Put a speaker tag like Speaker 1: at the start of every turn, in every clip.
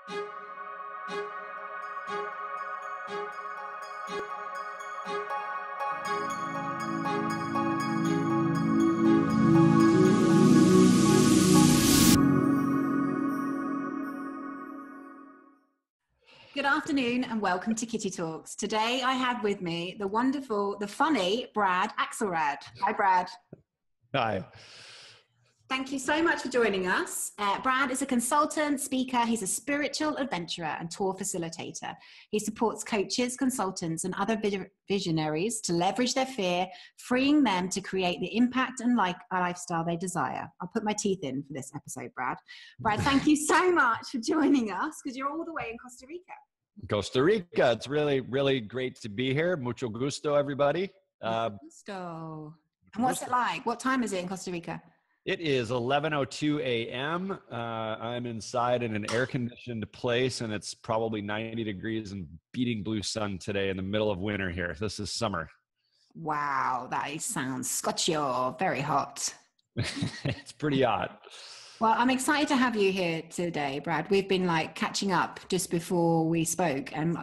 Speaker 1: Good afternoon and welcome to Kitty Talks. Today I have with me the wonderful, the funny Brad Axelrad. Hi, Brad.
Speaker 2: Hi.
Speaker 1: Thank you so much for joining us. Brad is a consultant, speaker, he's a spiritual adventurer and tour facilitator. He supports coaches, consultants and other visionaries to leverage their fear, freeing them to create the impact and lifestyle they desire. I'll put my teeth in for this episode, Brad. Brad, thank you so much for joining us because you're all the way in Costa Rica.
Speaker 2: Costa Rica. It's really, really great to be here. Mucho gusto, everybody.
Speaker 1: Gusto. And what's it like? What time is it in Costa Rica?
Speaker 2: It is 11:02 a.m. I'm inside in an air-conditioned place, and it's probably 90 degrees and beating blue sun today in the middle of winter here. This is summer.
Speaker 1: Wow, that sounds scotchy, very hot.
Speaker 2: It's pretty hot.
Speaker 1: Well, I'm excited to have you here today, Brad. We've been catching up just before we spoke, and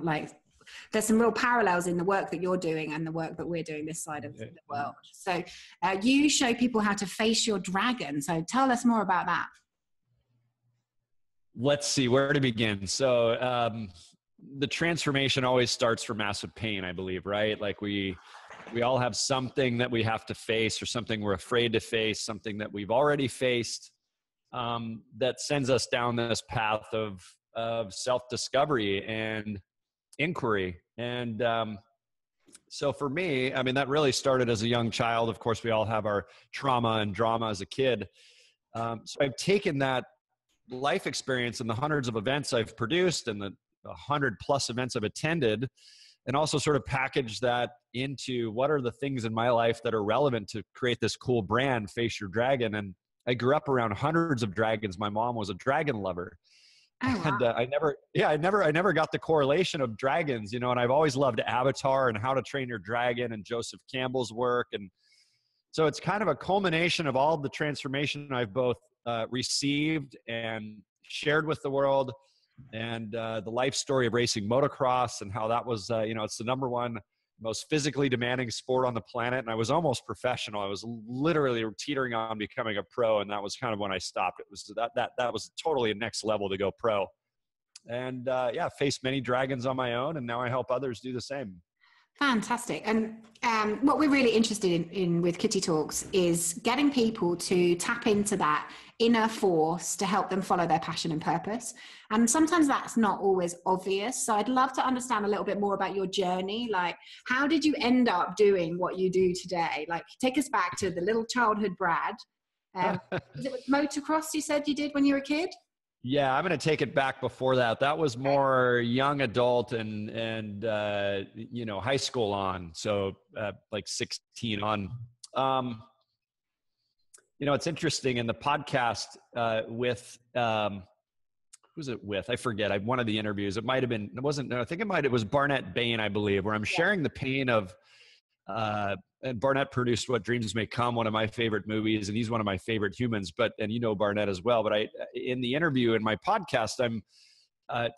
Speaker 1: there's some real parallels in the work that you're doing and the work that we're doing this side of the world. So you show people how to face your dragon. So tell us more about that.
Speaker 2: Let's see where to begin. So the transformation always starts from massive pain, I believe, right? Like we all have something that we have to face or something we're afraid to face, something that we've already faced. That sends us down this path of self-discovery and inquiry. And so for me, I mean, that really started as a young child. Of course, we all have our trauma and drama as a kid. So I've taken that life experience and the hundreds of events I've produced and the 100+ events I've attended, and also sort of packaged that into what are the things in my life that are relevant to create this cool brand, Face Your Dragon. And I grew up around hundreds of dragons. My mom was a dragon lover.
Speaker 1: Oh, wow.
Speaker 2: And I never got the correlation of dragons, and I've always loved Avatar and How to Train Your Dragon and Joseph Campbell's work. And so it's kind of a culmination of all of the transformation I've both received and shared with the world, and the life story of racing motocross and how that was, it's the number one most physically demanding sport on the planet. And I was almost professional. I was literally teetering on becoming a pro. And that was kind of when I stopped. It was that was totally a next level to go pro. And faced many dragons on my own. And now I help others do the same.
Speaker 1: Fantastic. And what we're really interested in with Kitty Talks is getting people to tap into that inner force to help them follow their passion and purpose. And sometimes that's not always obvious. So I'd love to understand a little bit more about your journey. Like, how did you end up doing what you do today? Like, take us back to the little childhood Brad. Was it with motocross you said you did when you were a kid?
Speaker 2: Yeah, I'm going to take it back before that. That was more young adult and high school on. So like 16 on. It's interesting in the podcast with who's it with? I forget. One of the interviews. It might have been. It wasn't. No, I think it was Barnett Bain, I believe, where I'm sharing the pain of. And Barnett produced What Dreams May Come, one of my favorite movies, and he's one of my favorite humans. And Barnett as well. But in the interview in my podcast, I'm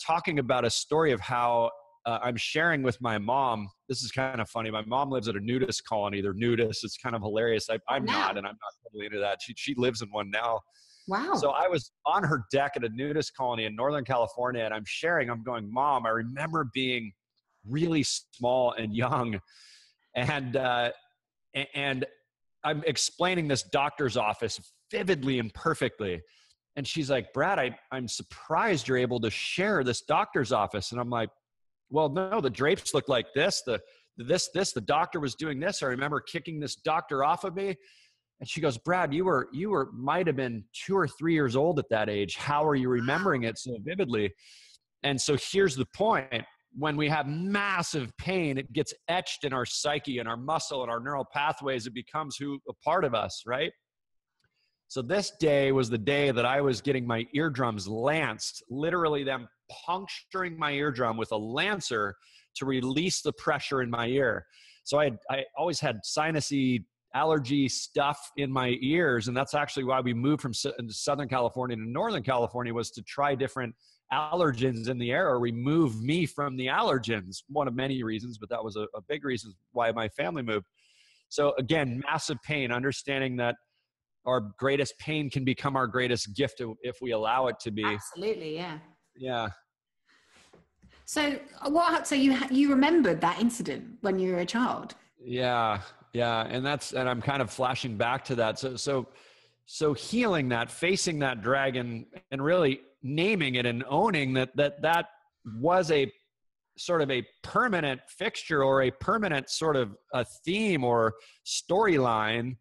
Speaker 2: talking about a story of how I'm sharing with my mom. This is kind of funny. My mom lives at a nudist colony. They're nudists. It's kind of hilarious. I'm not, and I'm not totally into that. She lives in one now.
Speaker 1: Wow.
Speaker 2: So I was on her deck at a nudist colony in Northern California, and I'm going, Mom, I remember being really small and young. And I'm explaining this doctor's office vividly and perfectly. And she's like, Brad, I'm surprised you're able to share this doctor's office. And I'm like, well, no, the drapes look like this. The doctor was doing this. I remember kicking this doctor off of me. And she goes, Brad, you might've been 2 or 3 years old at that age. How are you remembering it so vividly? And so here's the point. When we have massive pain, it gets etched in our psyche and our muscle and our neural pathways. It becomes a part of us, right? So this day was the day that I was getting my eardrums lanced, literally them puncturing my eardrum with a lancer to release the pressure in my ear. So I always had sinusy allergy stuff in my ears. And that's actually why we moved from Southern California to Northern California, was to try different allergens in the air, or remove me from the allergens. One of many reasons, but that was a big reason why my family moved. So again, massive pain, understanding that our greatest pain can become our greatest gift if we allow it to be.
Speaker 1: Absolutely. Yeah.
Speaker 2: Yeah.
Speaker 1: So so you remembered that incident when you were a child?
Speaker 2: Yeah. Yeah. And I'm kind of flashing back to that. So healing that, facing that dragon, and really naming it and owning that was a sort of a permanent fixture, or a permanent sort of a theme or storyline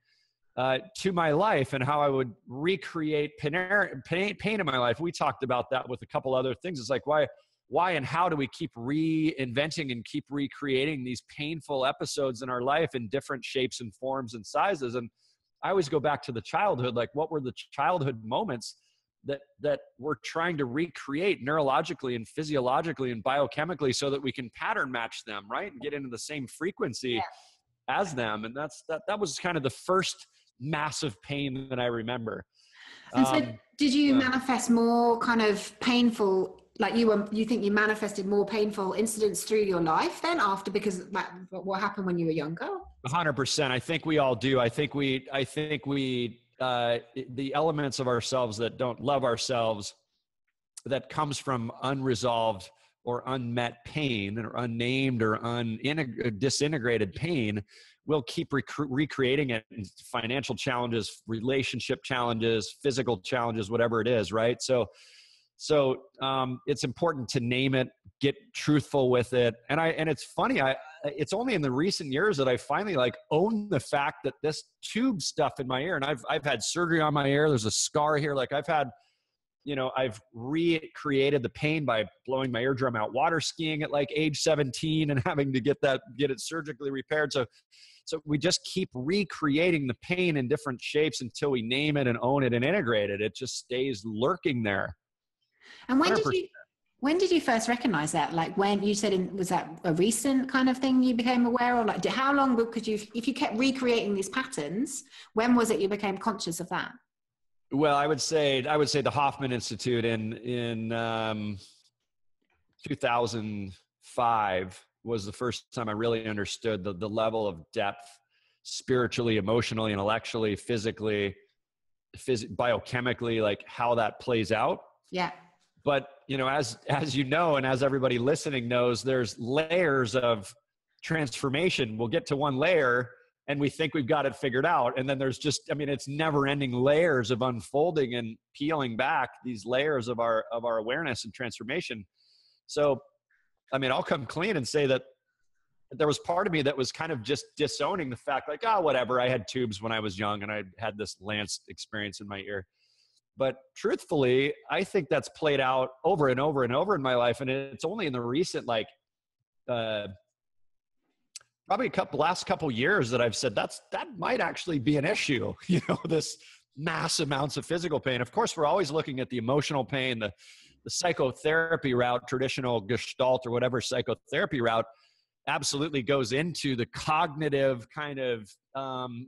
Speaker 2: to my life, and how I would recreate pain in my life. We talked about that with a couple other things. It's like, why and how do we keep reinventing and keep recreating these painful episodes in our life in different shapes and forms and sizes? And I always go back to the childhood. Like, what were the childhood moments that we're trying to recreate neurologically and physiologically and biochemically, so that we can pattern match them, right? And get into the same frequency as them. And that was kind of the first massive pain that I remember.
Speaker 1: And so did you manifest more kind of painful, like you think you manifested more painful incidents through your life then after, because what happened when you were younger?
Speaker 2: 100%. I think we all do. I think we the elements of ourselves that don't love ourselves, that comes from unresolved or unmet pain, or unnamed or disintegrated pain, we'll keep recreating it in financial challenges, relationship challenges, physical challenges, whatever it is, right? So it's important to name it, get truthful with it. And it's funny, it's only in the recent years that I finally like own the fact that this tube stuff in my ear, and I've had surgery on my ear. There's a scar here. Like I've recreated the pain by blowing my eardrum out water skiing at like age 17 and having to get it surgically repaired. So we just keep recreating the pain in different shapes until we name it and own it and integrate it. It just stays lurking there.
Speaker 1: And when did you first recognize that? Like, when you said, was that a recent kind of thing you became aware of? Like, how long could you, if you kept recreating these patterns, when was it you became conscious of that?
Speaker 2: Well, I would say the Hoffman Institute in 2005 was the first time I really understood the level of depth, spiritually, emotionally, intellectually, physically, biochemically, like how that plays out.
Speaker 1: Yeah.
Speaker 2: But, as you know, and as everybody listening knows, there's layers of transformation. We'll get to one layer and we think we've got it figured out. And then there's it's never ending layers of unfolding and peeling back these layers of our awareness and transformation. So, I'll come clean and say that there was part of me that was kind of just disowning the fact, like, whatever, I had tubes when I was young and I had this Lance experience in my ear. But truthfully, I think that's played out over and over and over in my life. And it's only in the recent, probably last couple years that I've said that might actually be an issue, this mass amounts of physical pain. Of course, we're always looking at the emotional pain, the psychotherapy route, traditional Gestalt or whatever psychotherapy route absolutely goes into the cognitive kind of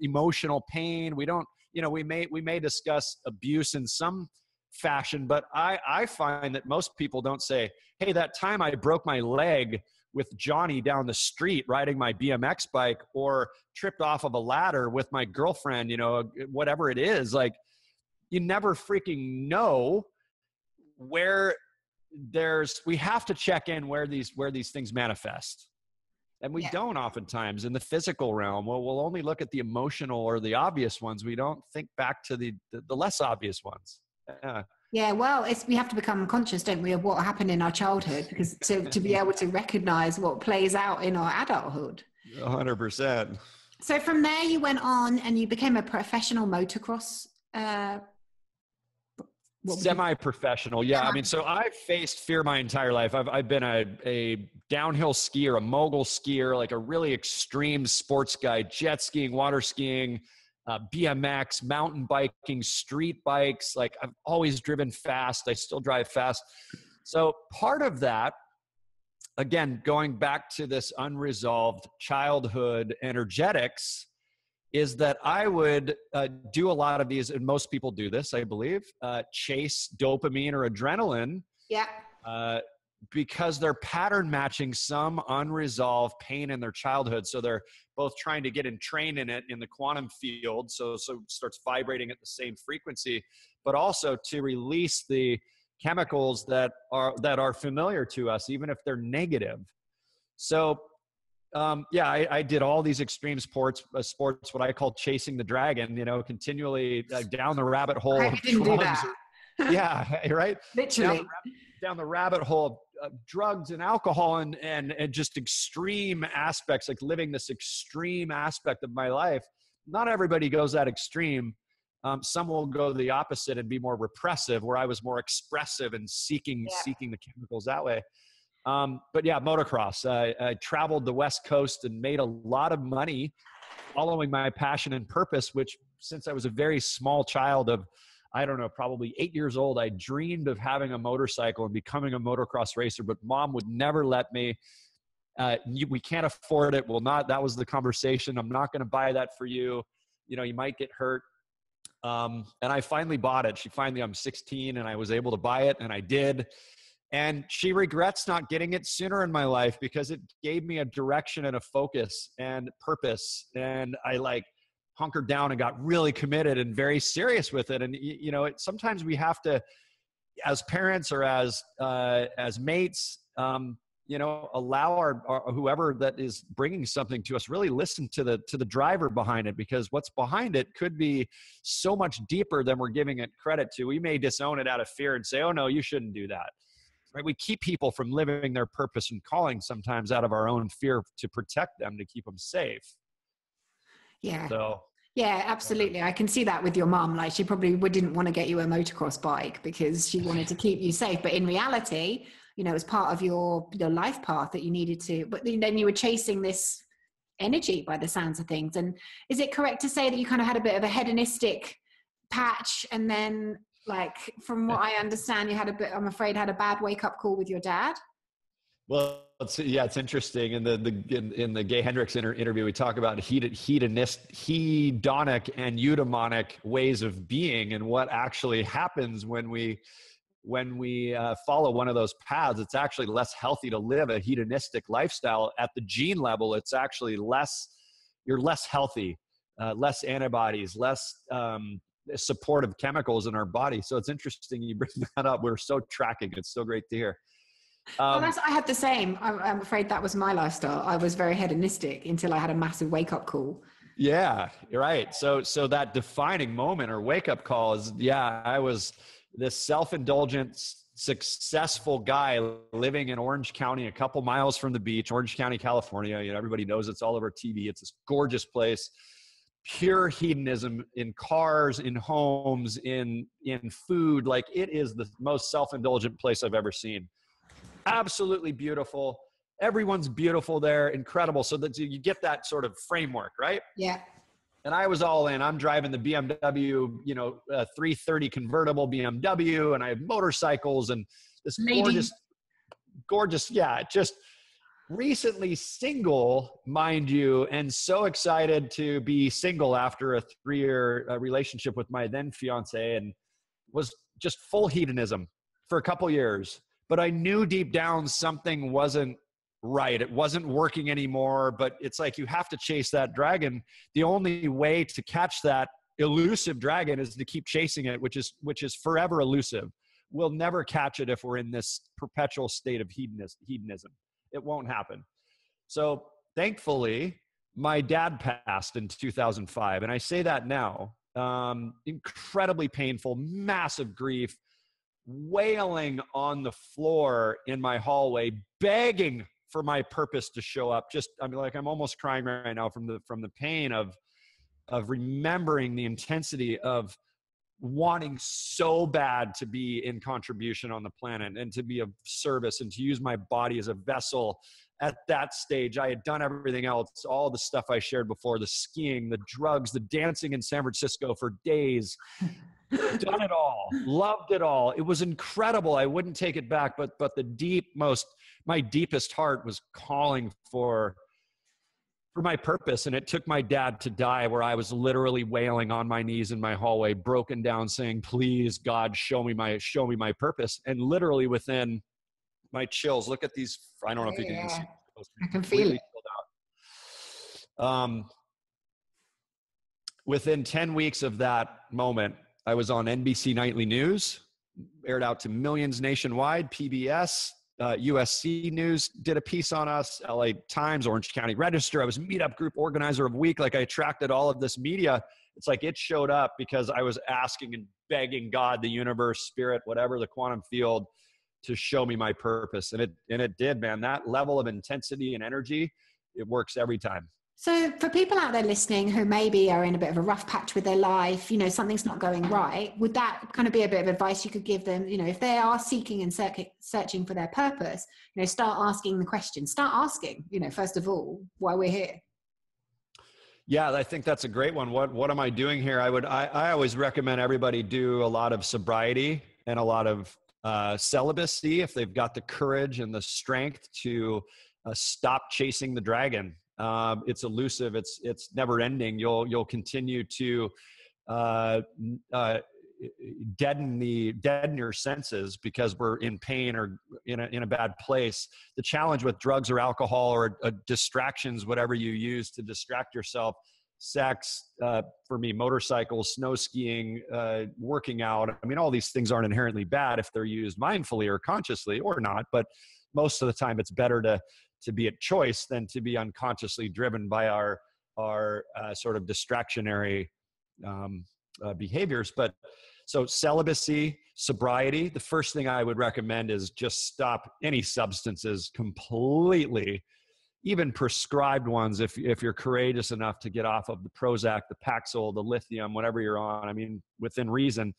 Speaker 2: emotional pain. We don't, we may discuss abuse in some fashion, but I find that most people don't say, hey, that time I broke my leg with Johnny down the street riding my BMX bike, or tripped off of a ladder with my girlfriend, whatever it is. Like, you never freaking know where we have to check in where these things manifest. And we don't oftentimes in the physical realm. We'll only look at the emotional or the obvious ones. We don't think back to the less obvious ones.
Speaker 1: Yeah, well, we have to become conscious, don't we, of what happened in our childhood, because to be able to recognize what plays out in our adulthood.
Speaker 2: 100%.
Speaker 1: So from there you went on and you became a professional motocross
Speaker 2: semi-professional. Yeah. So I've faced fear my entire life. I've been a downhill skier, a mogul skier, like a really extreme sports guy, jet skiing, water skiing, BMX, mountain biking, street bikes. Like, I've always driven fast. I still drive fast. So part of that, again, going back to this unresolved childhood energetics, is that I would do a lot of these, and most people do this, I believe, chase dopamine or adrenaline.
Speaker 1: Yeah.
Speaker 2: Because they're pattern matching some unresolved pain in their childhood. So they're both trying to get entrained in it in the quantum field. So it starts vibrating at the same frequency, but also to release the chemicals that are familiar to us, even if they're negative. So I did all these extreme sports, what I call chasing the dragon, continually down the rabbit hole.
Speaker 1: I didn't do that.
Speaker 2: Yeah, right.
Speaker 1: Literally.
Speaker 2: Down the rabbit hole of drugs and alcohol and just extreme aspects, like living this extreme aspect of my life. Not everybody goes that extreme. Some will go the opposite and be more repressive, where I was more expressive and seeking the chemicals that way. But yeah, motocross. I traveled the West Coast and made a lot of money following my passion and purpose, which since I was a very small child of, I don't know, probably 8 years old, I dreamed of having a motorcycle and becoming a motocross racer, but mom would never let me. We can't afford it. Well, that was the conversation. I'm not going to buy that for you. You might get hurt. And I finally bought it. I'm 16 and I was able to buy it, and I did. And she regrets not getting it sooner in my life because it gave me a direction and a focus and purpose. And I hunkered down and got really committed and very serious with it. And, sometimes we have to, as parents or as mates, allow our whoever that is bringing something to us, really listen to the driver behind it, because what's behind it could be so much deeper than we're giving it credit to. We may disown it out of fear and say, oh no, you shouldn't do that. Right? We keep people from living their purpose and calling sometimes out of our own fear to protect them, to keep them safe.
Speaker 1: Yeah.
Speaker 2: So,
Speaker 1: yeah, absolutely. I can see that with your mom. Like, she probably didn't want to get you a motocross bike because she wanted to keep you safe. But in reality, it was part of your life path that you needed to, but then you were chasing this energy by the sounds of things. And is it correct to say that you kind of had a bit of a hedonistic patch, and then, like, from what I understand, you had a bad wake-up call with your dad?
Speaker 2: Well, it's interesting. In the Gay Hendricks interview, we talk about hedonic and eudaimonic ways of being, and what actually happens when we follow one of those paths. It's actually less healthy to live a hedonistic lifestyle. At the gene level, it's actually you're less healthy, less antibodies, less supportive chemicals in our body. So it's interesting you bring that up. We're so tracking. It's so great to hear.
Speaker 1: I had the same. I'm afraid that was my lifestyle. I was very hedonistic until I had a massive wake-up call.
Speaker 2: Yeah, you're right. So that defining moment or wake-up call is, I was this self-indulgent, successful guy living in Orange County, a couple miles from the beach, Orange County, California. Everybody knows it's all over TV. It's this gorgeous place. Pure hedonism in cars, in homes, in food. Like, it is the most self-indulgent place I've ever seen. Absolutely beautiful. Everyone's beautiful there. Incredible. So that you get that sort of framework, right?
Speaker 1: Yeah.
Speaker 2: And I was all in. I'm driving the BMW, 330 convertible BMW, and I have motorcycles and this gorgeous, just recently single, mind you, and so excited to be single after a 3-year relationship with my then fiance, and was just full hedonism for a couple years. But I knew deep down something wasn't right. It wasn't working anymore, but it's like, you have to chase that dragon. The only way to catch that elusive dragon is to keep chasing it, which is forever elusive. We'll never catch it if we're in this perpetual state of hedonism. It won't happen. So thankfully, my dad passed in 2005. And I say that now, incredibly painful, massive grief, wailing on the floor in my hallway, begging for my purpose to show up. I'm almost crying right now from the pain of remembering the intensity of wanting so bad to be in contribution on the planet and to be of service and to use my body as a vessel. At that stage, I had done everything else, all the stuff I shared before, the skiing, the drugs, the dancing in San Francisco for days, done it all, loved it all. It was incredible. I wouldn't take it back, but my deepest heart was calling for for my purpose. And it took my dad to die, where I was literally wailing on my knees in my hallway, broken down, saying, please, God, show me my purpose. And literally within my chills, look at these. I don't know if you can see.
Speaker 1: I can feel it.
Speaker 2: Within 10 weeks of that moment, I was on NBC Nightly News, aired out to millions nationwide. PBS, USC News did a piece on us, LA Times, Orange County Register. I was meetup group organizer of week. Like, I attracted all of this media. It's like it showed up because I was asking and begging God, the universe, spirit, whatever, the quantum field, to show me my purpose. And it did, man. That level of intensity and energy, it works every time.
Speaker 1: So for people out there listening who maybe are in a bit of a rough patch with their life, something's not going right, would that kind of be a bit of advice you could give them? If they are seeking and searching for their purpose, start asking the question, start asking, first of all, why we're here.
Speaker 2: Yeah, I think that's a great one. What am I doing here? I always recommend everybody do a lot of sobriety and a lot of celibacy if they've got the courage and the strength to stop chasing the dragon. It's elusive. It's never ending. You'll continue to deaden your senses because we're in pain or in a bad place. The challenge with drugs or alcohol or distractions, whatever you use to distract yourself, sex, for me, motorcycles, snow skiing, working out. I mean, all these things aren't inherently bad if they're used mindfully or consciously or not, but most of the time it's better to be a choice than to be unconsciously driven by our sort of distractionary behaviors. But so celibacy, sobriety, the first thing I would recommend is just stop any substances completely, even prescribed ones. If you're courageous enough to get off of the Prozac, the Paxil, the lithium, whatever you're on, I mean, within reason.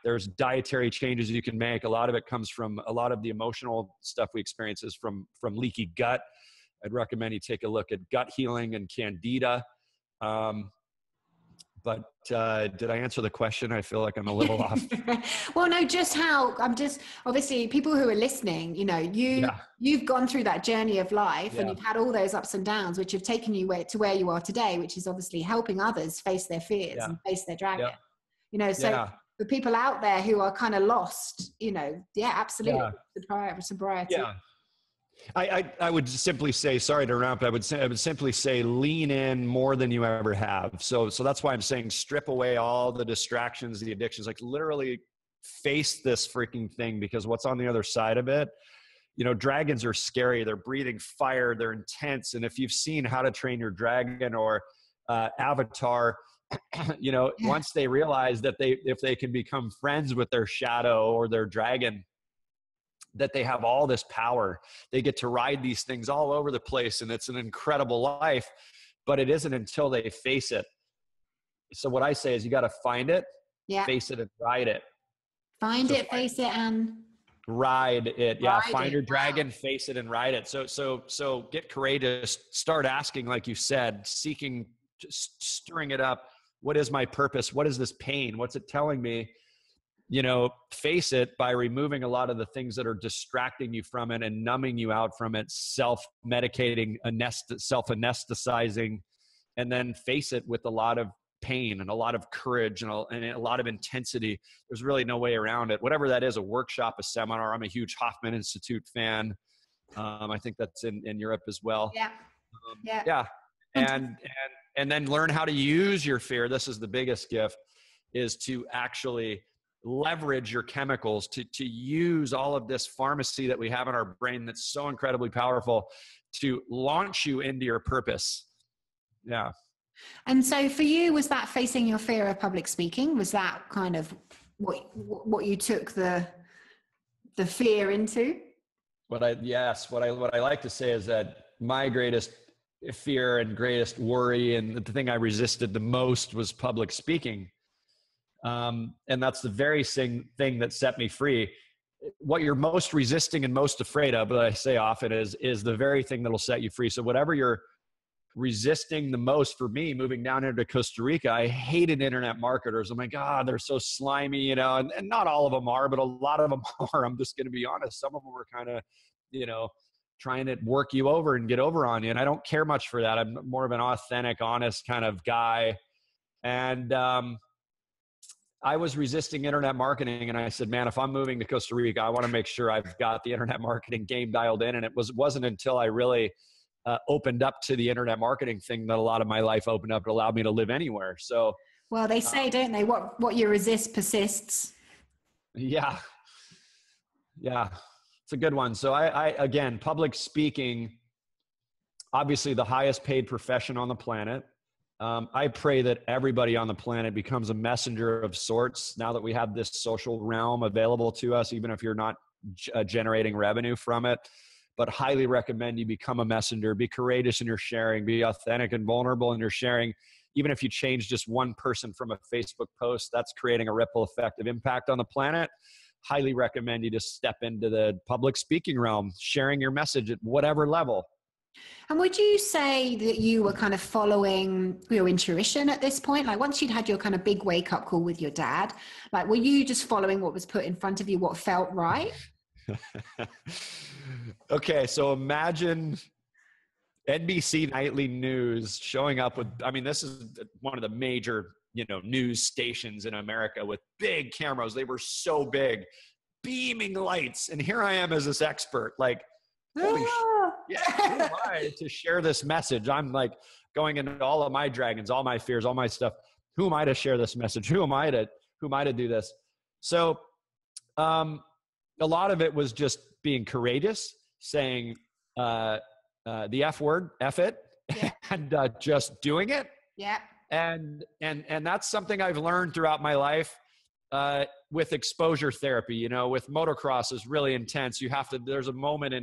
Speaker 2: There's dietary changes you can make. A lot of it comes from a lot of the emotional stuff we experience is from leaky gut. I'd recommend you take a look at gut healing and candida. But did I answer the question? I feel like I'm a little off.
Speaker 1: Well, no, obviously people who are listening, you've gone through that journey of life and you've had all those ups and downs, which have taken you to where you are today, which is obviously helping others face their fears and face their dragon. For people out there who are kind of lost, absolutely. Sobriety.
Speaker 2: Yeah. I would simply say, sorry to interrupt, I would simply say lean in more than you ever have. So that's why I'm saying strip away all the distractions, the addictions, like literally face this freaking thing, because what's on the other side of it, dragons are scary. They're breathing fire. They're intense. And if you've seen How to Train Your Dragon or Avatar, once they realize that if they can become friends with their shadow or their dragon, that they have all this power, they get to ride these things all over the place. And it's an incredible life, but it isn't until they face it. So what I say is you got to find it, face it, and ride it.
Speaker 1: Face it, and
Speaker 2: ride it. Yeah. Find your dragon, face it, and ride it. So get courageous, start asking, like you said, seeking, just stirring it up. What is my purpose? What is this pain? What's it telling me? Face it by removing a lot of the things that are distracting you from it and numbing you out from it, self-medicating, self-anesthetizing, and then face it with a lot of pain and a lot of courage and a lot of intensity. There's really no way around it. Whatever that is, a workshop, a seminar. I'm a huge Hoffman Institute fan. I think that's in Europe as well.
Speaker 1: Yeah.
Speaker 2: And then learn how to use your fear. This is the biggest gift, is to actually leverage your chemicals, to use all of this pharmacy that we have in our brain that's so incredibly powerful to launch you into your purpose. Yeah.
Speaker 1: And so for you, was that facing your fear of public speaking? Was that kind of what you took the fear into? What I
Speaker 2: like to say is that my greatest fear and greatest worry and the thing I resisted the most was public speaking. And that's the very thing that set me free. What you're most resisting and most afraid of, but I say often, is the very thing that'll set you free. So whatever you're resisting the most, for me, moving down here to Costa Rica, I hated internet marketers. Oh my God, they're so slimy, and not all of them are, but a lot of them are. I'm just going to be honest. Some of them are kind of, trying to work you over and get over on you. And I don't care much for that. I'm more of an authentic, honest kind of guy. And I was resisting internet marketing, and I said, man, if I'm moving to Costa Rica, I want to make sure I've got the internet marketing game dialed in. And it wasn't until I really opened up to the internet marketing thing that a lot of my life opened up. It allowed me to live anywhere. So,
Speaker 1: well, they say, don't they, what you resist persists.
Speaker 2: Yeah. It's a good one. So I again, public speaking, obviously the highest paid profession on the planet. I pray that everybody on the planet becomes a messenger of sorts now that we have this social realm available to us, even if you're not generating revenue from it. But highly recommend you become a messenger. Be courageous in your sharing. Be authentic and vulnerable in your sharing. Even if you change just one person from a Facebook post, that's creating a ripple effect of impact on the planet. Highly recommend you just step into the public speaking realm, sharing your message at whatever level.
Speaker 1: And would you say that you were kind of following your intuition at this point? Like once you'd had your kind of big wake up call with your dad, like were you just following what was put in front of you, what felt right?
Speaker 2: Okay, so imagine NBC Nightly News showing up with, I mean, this is one of the major, news stations in America with big cameras. They were so big, beaming lights. And here I am as this expert, like, holy shit, who am I to share this message? I'm like going into all of my dragons, all my fears, all my stuff. Who am I to share this message? Who am I to do this? So a lot of it was just being courageous, saying the F word, F it,
Speaker 1: yeah.
Speaker 2: and just doing it.
Speaker 1: Yeah.
Speaker 2: And that's something I've learned throughout my life with exposure therapy. With motocross is really intense. There's a moment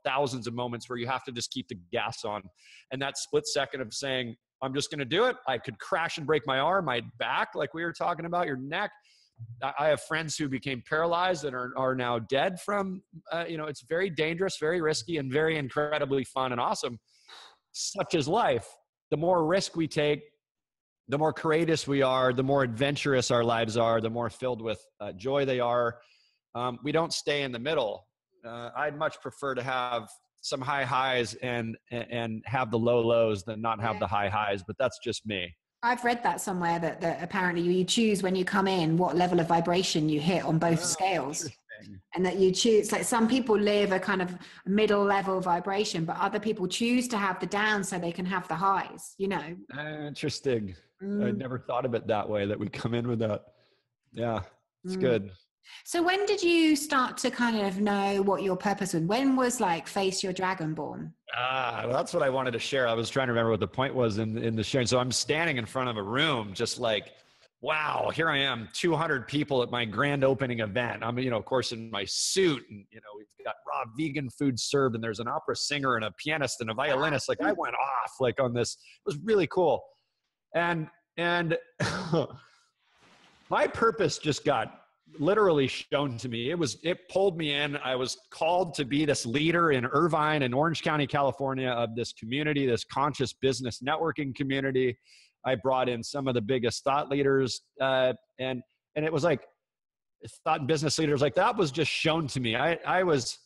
Speaker 2: thousands of moments where you have to just keep the gas on. And that split second of saying, I'm just going to do it. I could crash and break my arm, my back, like we were talking about, your neck. I have friends who became paralyzed and are now dead from, it's very dangerous, very risky, and very incredibly fun and awesome. Such is life. The more risk we take, the more courageous we are, the more adventurous our lives are, the more filled with joy they are. We don't stay in the middle. I'd much prefer to have some high highs and have the low lows than not have the high highs, but that's just me.
Speaker 1: I've read that somewhere that apparently you choose when you come in what level of vibration you hit on both scales. And that you choose, like some people live a kind of middle level vibration, but other people choose to have the down so they can have the highs,
Speaker 2: Interesting. I'd never thought of it that way, that we come in with that. Yeah, it's good.
Speaker 1: So when did you start to kind of know what your purpose was? When was like Face Your Dragon born?
Speaker 2: Well, that's what I wanted to share. I was trying to remember what the point was in the sharing. So I'm standing in front of a room just like, wow, here I am, 200 people at my grand opening event. I'm, of course, in my suit, and, we've got raw vegan food served, and there's an opera singer and a pianist and a violinist. Like I went off like on this. It was really cool. And my purpose just got literally shown to me. It pulled me in. I was called to be this leader in Irvine and Orange County, California, of this community, this conscious business networking community. I brought in some of the biggest thought leaders, and it was like thought and business leaders. Like that was just shown to me. I was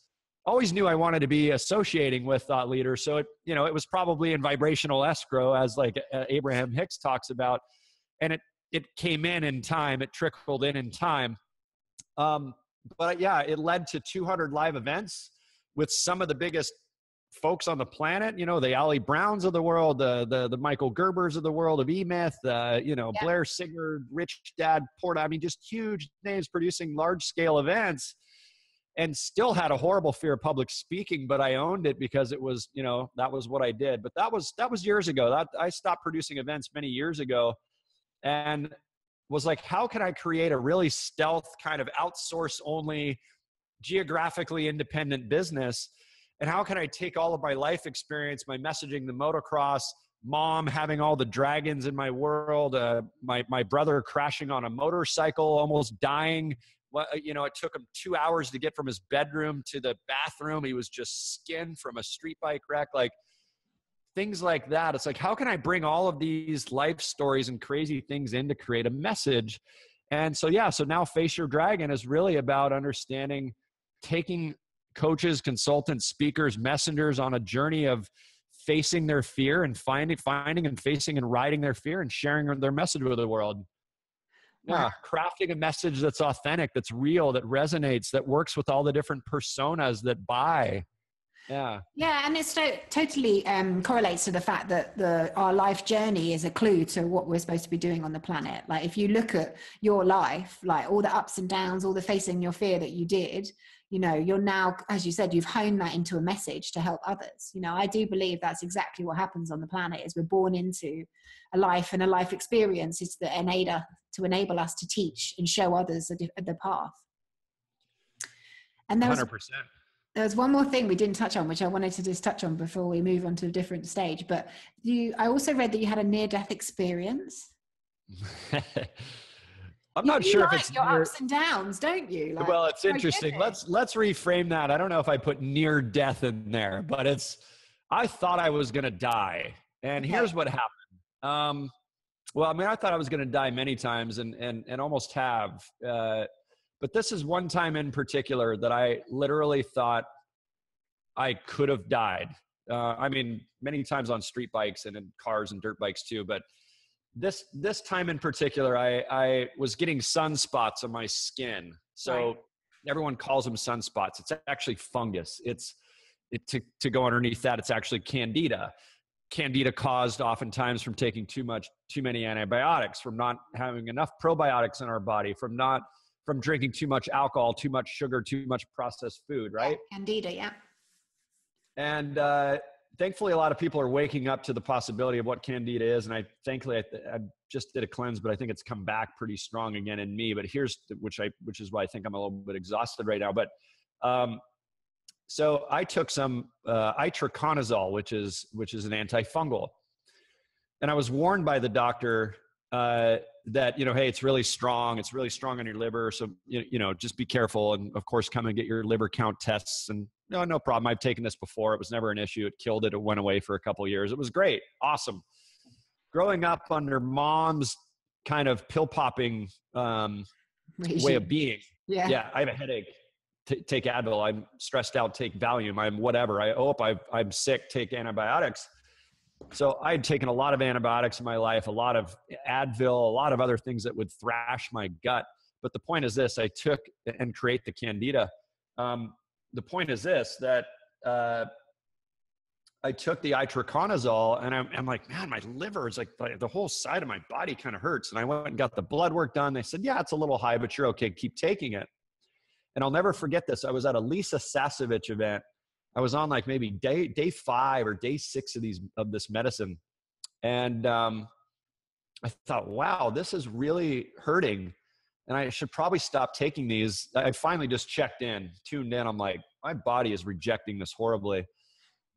Speaker 2: always knew I wanted to be associating with thought leaders. So it was probably in vibrational escrow, as like Abraham Hicks talks about, and it came in time. It trickled in time. But yeah, it led to 200 live events with some of the biggest folks on the planet, the Ali Browns of the world, the Michael Gerbers of the world of E-Myth, Blair Singer, Rich Dad Porter. I mean, just huge names producing large scale events, and still had a horrible fear of public speaking, but I owned it because it was, that was what I did. But that was years ago. I stopped producing events many years ago, and was like, how can I create a really stealth kind of outsource only, geographically independent business? And how can I take all of my life experience, my messaging, the motocross, mom having all the dragons in my world, my brother crashing on a motorcycle, almost dying. It took him 2 hours to get from his bedroom to the bathroom. He was just skinned from a street bike wreck, like things like that. It's like, how can I bring all of these life stories and crazy things in to create a message? And so now Face Your Dragon is really about understanding, taking coaches, consultants, speakers, messengers on a journey of facing their fear and finding and facing and riding their fear and sharing their message with the world. Yeah, crafting a message that's authentic, that's real, that resonates, that works with all the different personas that buy. Yeah.
Speaker 1: Yeah, and it's totally correlates to the fact that our life journey is a clue to what we're supposed to be doing on the planet. Like if you look at your life, like all the ups and downs, all the facing your fear that you did, you know, you're now, as you said, you've honed that into a message to help others. You know, I do believe that's exactly what happens on the planet is we're born into a life, and a life experience is the to enable us to teach and show others the path. And
Speaker 2: 100%.
Speaker 1: There was one more thing we didn't touch on, which I wanted to just touch on before we move on to a different stage. But I also read that you had a near-death experience.
Speaker 2: I'm not sure
Speaker 1: like
Speaker 2: if it's
Speaker 1: your ups and downs, don't you? Like,
Speaker 2: well, it's interesting. Let's reframe that. I don't know if I put near death in there, but I thought I was going to die. And here's what happened. Well, I mean, I thought I was going to die many times and almost have. But this is one time in particular that I literally thought I could have died. I mean, many times on street bikes and in cars and dirt bikes too. But this time in particular, I was getting sunspots on my skin. So everyone calls them sunspots. It's actually fungus. To go underneath that, it's actually candida. Candida caused oftentimes from taking too many antibiotics, from not having enough probiotics in our body, from drinking too much alcohol, too much sugar, too much processed food, right?
Speaker 1: Yeah, candida, yeah.
Speaker 2: And thankfully, a lot of people are waking up to the possibility of what candida is. And I just did a cleanse, but I think it's come back pretty strong again in me. But which is why I think I'm a little bit exhausted right now. But so I took some itraconazole, which is an antifungal, and I was warned by the doctor that, you know, hey, it's really strong on your liver. So, you know, just be careful. And of course, come and get your liver count tests. And no problem. I've taken this before. It was never an issue. It killed it. It went away for a couple of years. It was great. Awesome. Growing up under mom's kind of pill popping way of being. Yeah. I have a headache. Take Advil. I'm stressed out. Take Valium. I'm whatever. I'm sick. Take antibiotics. So I had taken a lot of antibiotics in my life, a lot of Advil, a lot of other things that would thrash my gut. But the point is this, I took and create the candida. The point is this, that I took the itraconazole and I'm like, man, my liver is like the whole side of my body kind of hurts. And I went and got the blood work done. They said, yeah, it's a little high, but you're okay. Keep taking it. And I'll never forget this. I was at a Lisa Sasevich event. I was on like maybe day 5 or day 6 of this medicine. And I thought, wow, this is really hurting. And I should probably stop taking these. I finally just tuned in. I'm like, my body is rejecting this horribly.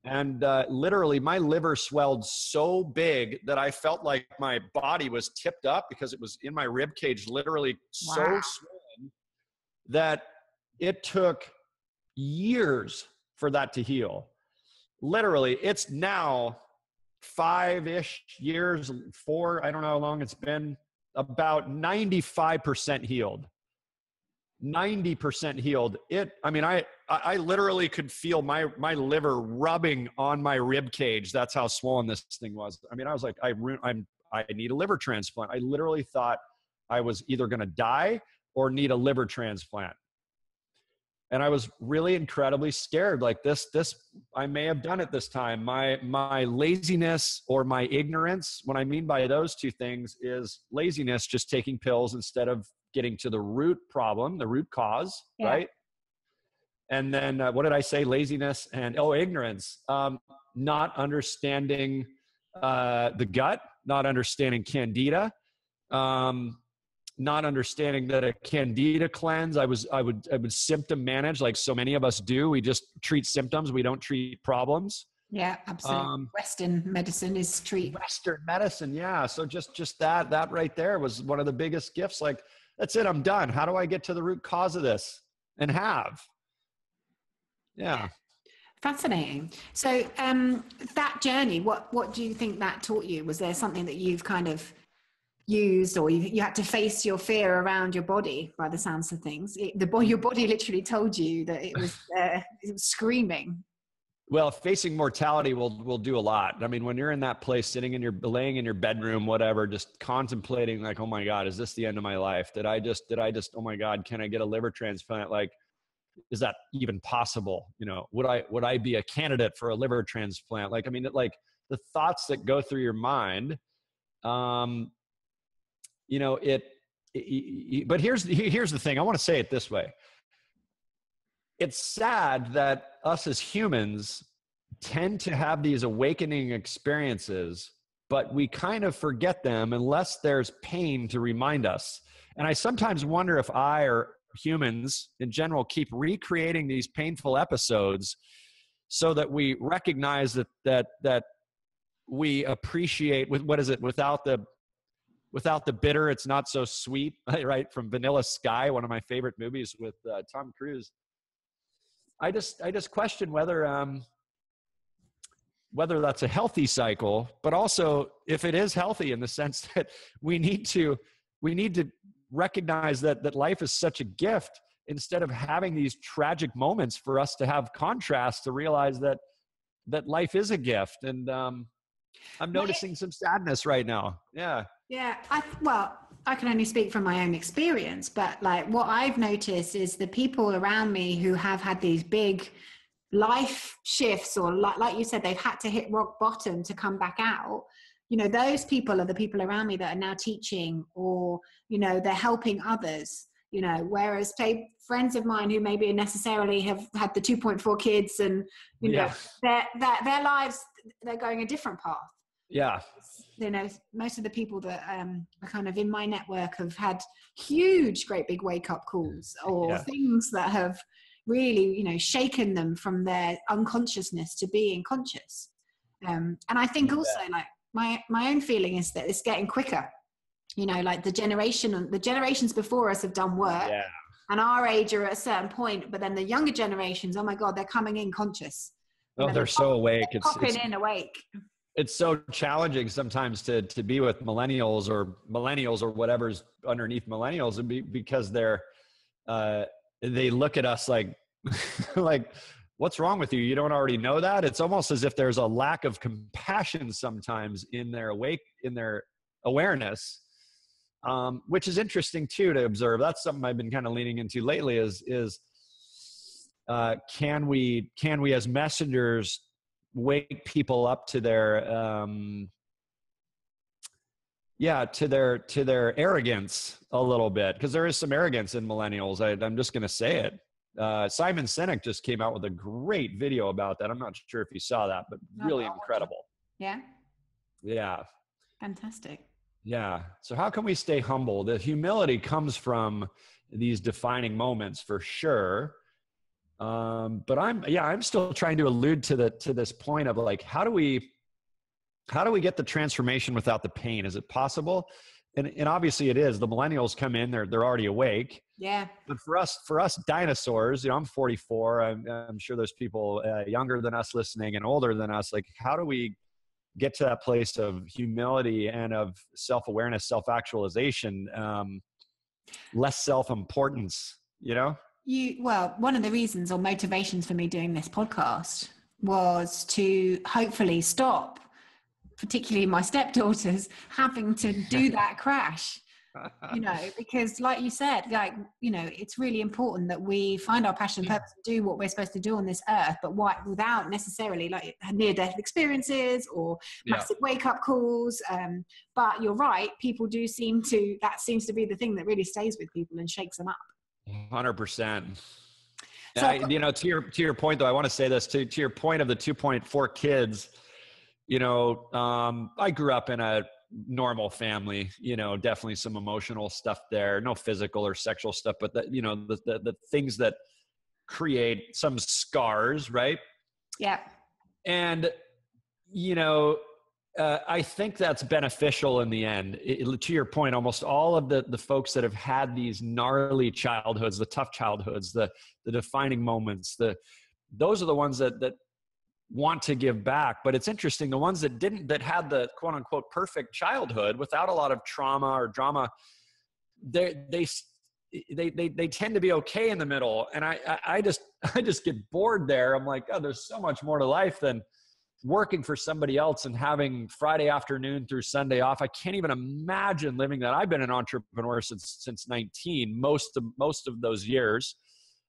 Speaker 2: And literally my liver swelled so big that I felt like my body was tipped up because it was in my rib cage, literally so swollen that it took years for that to heal. Literally, it's now 5-ish years, 4, I don't know how long it's been, about 95% healed. 90% healed. I literally could feel my liver rubbing on my rib cage. That's how swollen this thing was. I mean, I was like, I need a liver transplant. I literally thought I was either going to die or need a liver transplant. And I was really incredibly scared. Like this, I may have done it this time. My laziness or my ignorance, what I mean by those two things is laziness, just taking pills instead of getting to the root problem, the root cause, right? And then what did I say? Laziness and ignorance. Not understanding the gut, not understanding candida, not understanding that a candida cleanse, I would symptom manage like so many of us do. We just treat symptoms. We don't treat problems.
Speaker 1: Yeah, absolutely. Western medicine is
Speaker 2: Western medicine. Yeah. So just that right there was one of the biggest gifts. Like, that's it. I'm done. How do I get to the root cause of this and have? Yeah.
Speaker 1: Fascinating. So that journey, what do you think that taught you? Was there something that you've kind of used, or you had to face your fear around your body by the sounds of things. Your body literally told you that it was screaming.
Speaker 2: Well, facing mortality will do a lot. I mean, when you're in that place, laying in your bedroom, whatever, just contemplating like, oh my God, is this the end of my life? Did I just, oh my God, can I get a liver transplant? Like, is that even possible? You know, would I be a candidate for a liver transplant? Like, I mean, like the thoughts that go through your mind, you know, but here's the thing. I want to say it this way. It's sad that us as humans tend to have these awakening experiences, but we kind of forget them unless there's pain to remind us. And I sometimes wonder if or humans in general keep recreating these painful episodes so that we recognize that we appreciate without the bitter, it's not so sweet, right? From Vanilla Sky, one of my favorite movies with Tom Cruise. I just question whether that's a healthy cycle, but also if it is healthy in the sense that we need to recognize that life is such a gift, instead of having these tragic moments for us to have contrast to realize that life is a gift. And I'm noticing some sadness right now. Yeah.
Speaker 1: Yeah. I can only speak from my own experience, but like what I've noticed is the people around me who have had these big life shifts, or like you said, they've had to hit rock bottom to come back out. You know, those people are the people around me that are now teaching, or, you know, they're helping others, you know, whereas friends of mine who maybe necessarily have had the 2.4 kids and, you know, their lives, they're going a different path.
Speaker 2: Yeah.
Speaker 1: You know, most of the people that are kind of in my network have had great big wake up calls, or things that have really, you know, shaken them from their unconsciousness to being conscious. And I think also like my own feeling is that it's getting quicker. You know, like the generations before us have done work, and our age are at a certain point, but then the younger generations, oh my God, they're coming in conscious.
Speaker 2: Oh, they're so awake.
Speaker 1: It's popping in awake.
Speaker 2: It's so challenging sometimes to be with millennials or whatever's underneath millennials, because they look at us like, like, what's wrong with you? You don't already know that? It's almost as if there's a lack of compassion sometimes in their awareness, which is interesting too to observe. That's something I've been kind of leaning into lately is can we as messengers wake people up to their to their arrogance a little bit, because there is some arrogance in millennials. I'm just going to say it. Simon Sinek just came out with a great video about that. I'm not sure if you saw that, but really incredible. Yeah.
Speaker 1: Fantastic.
Speaker 2: Yeah. So how can we stay humble? The humility comes from these defining moments for sure. But I'm still trying to allude to this point of like, how do we get the transformation without the pain? Is it possible? And obviously it is. The millennials come in, they're already awake.
Speaker 1: Yeah.
Speaker 2: But for us dinosaurs, you know, I'm 44. I'm sure there's people younger than us listening and older than us. Like, how do we get to that place of humility and of self-awareness, self-actualization, less self-importance, you know?
Speaker 1: One of the reasons or motivations for me doing this podcast was to hopefully stop, particularly my stepdaughters, having to do that crash, you know, because like you said, like, you know, it's really important that we find our passion and purpose and do what we're supposed to do on this earth, but without necessarily like near-death experiences or massive wake-up calls. But you're right, people that seems to be the thing that really stays with people and shakes them up.
Speaker 2: 100%. So, you know, to your point though, I want to say this to your point of the 2.4 kids, you know, I grew up in a normal family, you know, definitely some emotional stuff there, no physical or sexual stuff, but you know, the things that create some scars, right?
Speaker 1: Yeah.
Speaker 2: And, you know, I think that's beneficial in the end. To your point, almost all of the folks that have had these gnarly childhoods, the tough childhoods, the defining moments, those are the ones that want to give back. But it's interesting, the ones that didn't, that had the quote unquote perfect childhood without a lot of trauma or drama, they tend to be okay in the middle. And I just get bored there. I'm like, oh, there's so much more to life than working for somebody else and having Friday afternoon through Sunday off. I can't even imagine living that. I've been an entrepreneur since 19, most of those years.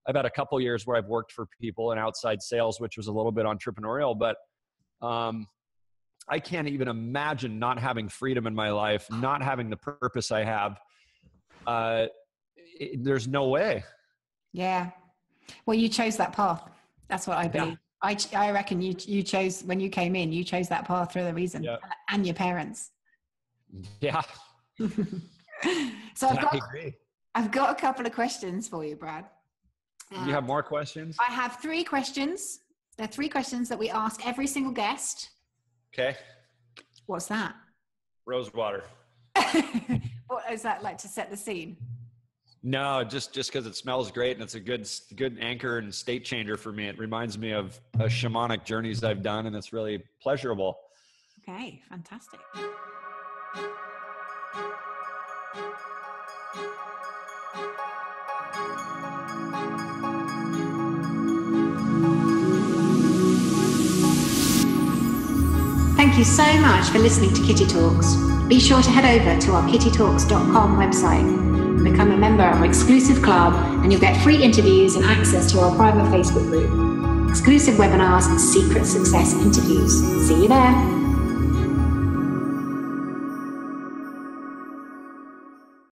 Speaker 2: I've had a couple years where I've worked for people in outside sales, which was a little bit entrepreneurial, but I can't even imagine not having freedom in my life, not having the purpose I have. There's no way.
Speaker 1: Yeah. Well, you chose that path. That's what I believe. Yeah. I reckon you chose, when you came in, you chose that path for a reason. Yeah. And your parents.
Speaker 2: Yeah.
Speaker 1: So I've got a couple of questions for you, Brad.
Speaker 2: You have more questions?
Speaker 1: I have 3 questions. They're 3 questions that we ask every single guest.
Speaker 2: Okay.
Speaker 1: What's that?
Speaker 2: Rose water.
Speaker 1: What is that, like to set the scene?
Speaker 2: No, just because it smells great and it's a good anchor and state changer for me. It reminds me of shamanic journeys I've done, and it's really pleasurable.
Speaker 1: Okay, fantastic. Thank you so much for listening to Kitty Talks. Be sure to head over to our kittytalks.com website and become a member of our exclusive club, and you'll get free interviews and access to our private Facebook group, exclusive webinars and secret success interviews. See you there.